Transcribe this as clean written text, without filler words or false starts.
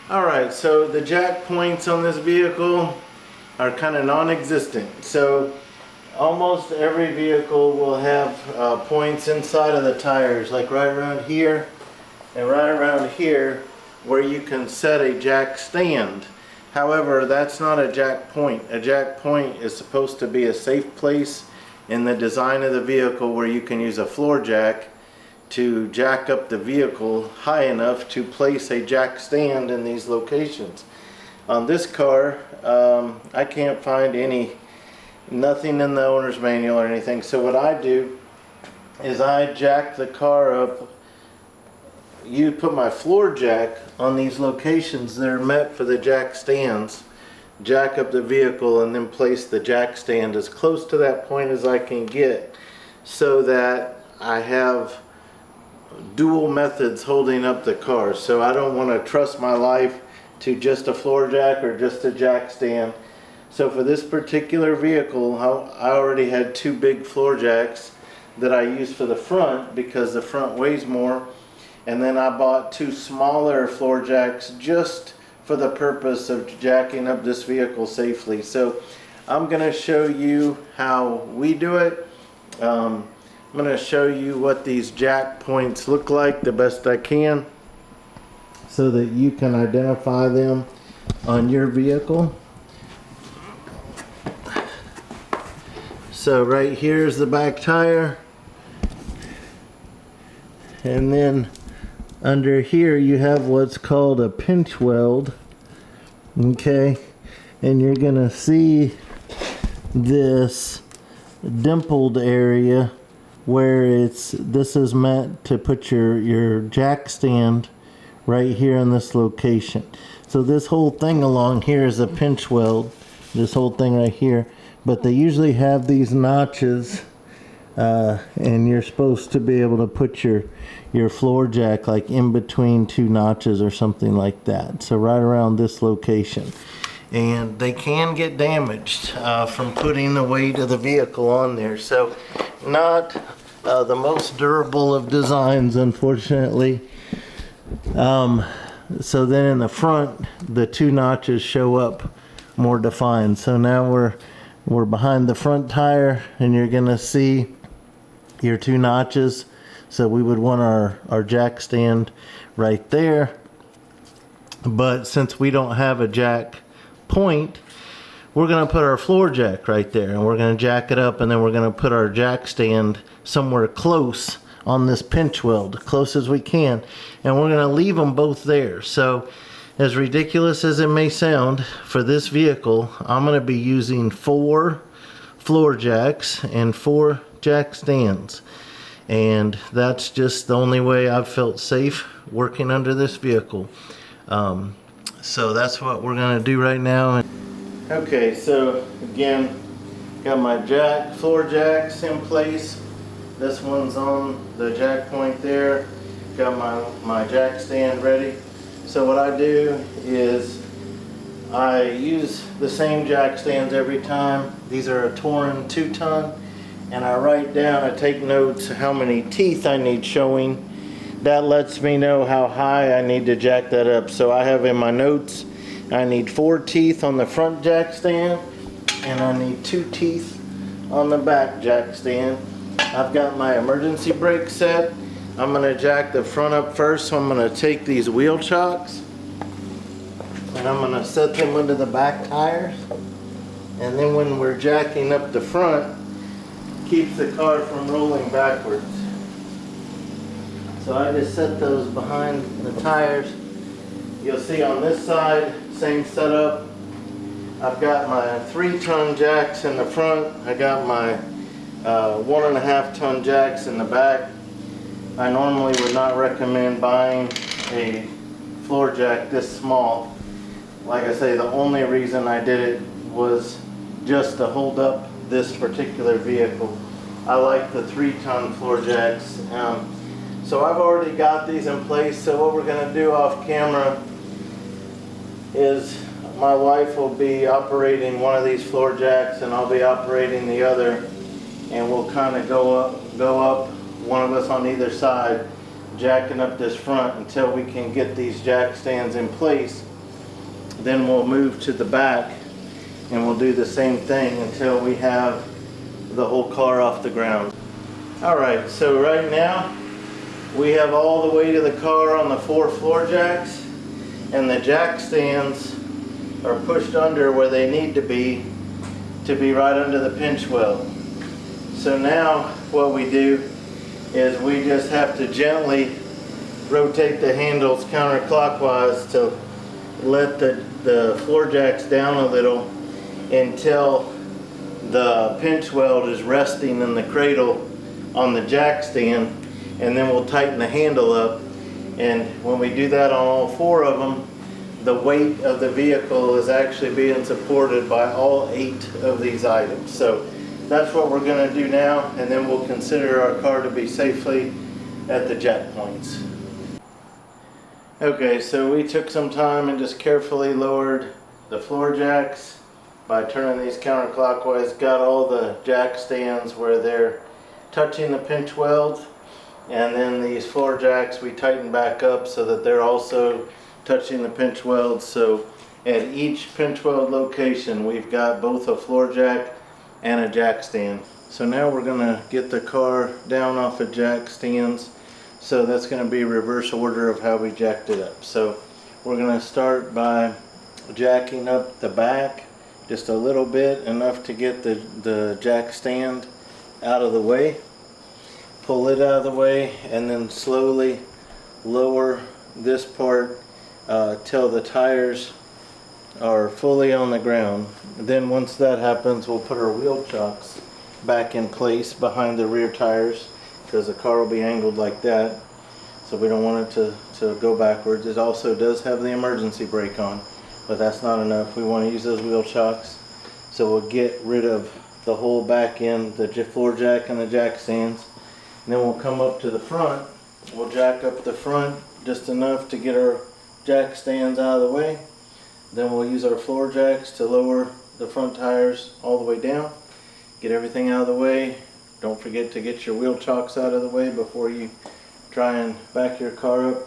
Alright, so the jack points on this vehicle are kind of non-existent. So almost every vehicle will have points inside of the tires, like right around here and right around here, where you can set a jack stand. However, that's not a jack point. A jack point is supposed to be a safe place in the design of the vehicle where you can use a floor jack to jack up the vehicle high enough to place a jack stand in these locations. On this car, I can't find nothing in the owner's manual or anything. So what I do is I jack the car up. You put my floor jack on these locations that are meant for the jack stands, jack up the vehicle, and then place the jack stand as close to that point as I can get, so that I have dual methods holding up the car. So I don't want to trust my life to just a floor jack or just a jack stand. So for this particular vehicle, I already had two big floor jacks that I used for the front because the front weighs more, and then I bought two smaller floor jacks just for the purpose of jacking up this vehicle safely. So I'm going to show you how we do it. I'm going to show you what these jack points look like the best I can, so that you can identify them on your vehicle. So right here is the back tire, and then under here you have what's called a pinch weld. Okay, and you're gonna see this dimpled area where this is meant to put your jack stand right here in this location. So this whole thing along here is a pinch weld, this whole thing right here, but they usually have these notches, and you're supposed to be able to put your floor jack like in between two notches or something like that. So right around this location. And they can get damaged from putting the weight of the vehicle on there. So not the most durable of designs, unfortunately. So then in the front, the two notches show up more defined. So now we're behind the front tire, and you're gonna see your two notches. So we would want our jack stand right there. But since we don't have a jack point, we're going to put our floor jack right there, and we're going to jack it up, and then we're going to put our jack stand somewhere close on this pinch weld, close as we can, and we're going to leave them both there. So as ridiculous as it may sound, for this vehicle, I'm going to be using 4 floor jacks and 4 jack stands. And that's just the only way I've felt safe working under this vehicle. So that's what we're going to do right now. Okay, so again, got my floor jacks in place. This one's on the jack point there. Got my jack stand ready. So what I do is I use the same jack stands every time. These are a Torin 2-ton. And I write down, I take notes how many teeth I need showing. That lets me know how high I need to jack that up. So I have in my notes, I need 4 teeth on the front jack stand, and I need 2 teeth on the back jack stand. I've got my emergency brake set. I'm gonna jack the front up first, so I'm gonna take these wheel chocks and I'm gonna set them into the back tires. And then when we're jacking up the front, keeps the car from rolling backwards. So I just set those behind the tires. You'll see on this side, same setup. I've got my 3-ton jacks in the front. I got my 1.5-ton jacks in the back. I normally would not recommend buying a floor jack this small. Like I say, the only reason I did it was just to hold up this particular vehicle. I like the 3-ton floor jacks. So I've already got these in place. So what we're going to do off camera is my wife will be operating one of these floor jacks and I'll be operating the other, and we'll kind of go up, one of us on either side, jacking up this front until we can get these jack stands in place Then we'll move to the back and we'll do the same thing until we have the whole car off the ground. Alright, so right now we have all the weight of the car on the 4 floor jacks, and the jack stands are pushed under where they need to be right under the pinch weld. So now what we do is we just have to gently rotate the handles counterclockwise to let the floor jacks down a little until the pinch weld is resting in the cradle on the jack stand, and then we'll tighten the handle up. And when we do that on all 4 of them, the weight of the vehicle is actually being supported by all 8 of these items. So that's what we're going to do now, and then we'll consider our car to be safely at the jack points. Okay, so we took some time and just carefully lowered the floor jacks by turning these counterclockwise, got all the jack stands where they're touching the pinch weld, and then these floor jacks we tighten back up so that they're also touching the pinch weld. So at each pinch weld location we've got both a floor jack and a jack stand. So now we're going to get the car down off of jack stands. So that's going to be reverse order of how we jacked it up. So we're going to start by jacking up the back just a little bit, enough to get the jack stand out of the way. Pull it out of the way, and then slowly lower this part till the tires are fully on the ground. Then once that happens, we'll put our wheel chocks back in place behind the rear tires, because the car will be angled like that, so we don't want it to go backwards. It also does have the emergency brake on, but that's not enough. We want to use those wheel chocks. So we'll get rid of the whole back end, the floor jack and the jack stands, and then we'll come up to the front. We'll jack up the front just enough to get our jack stands out of the way. Then we'll use our floor jacks to lower the front tires all the way down, get everything out of the way. Don't forget to get your wheel chocks out of the way before you try and back your car up.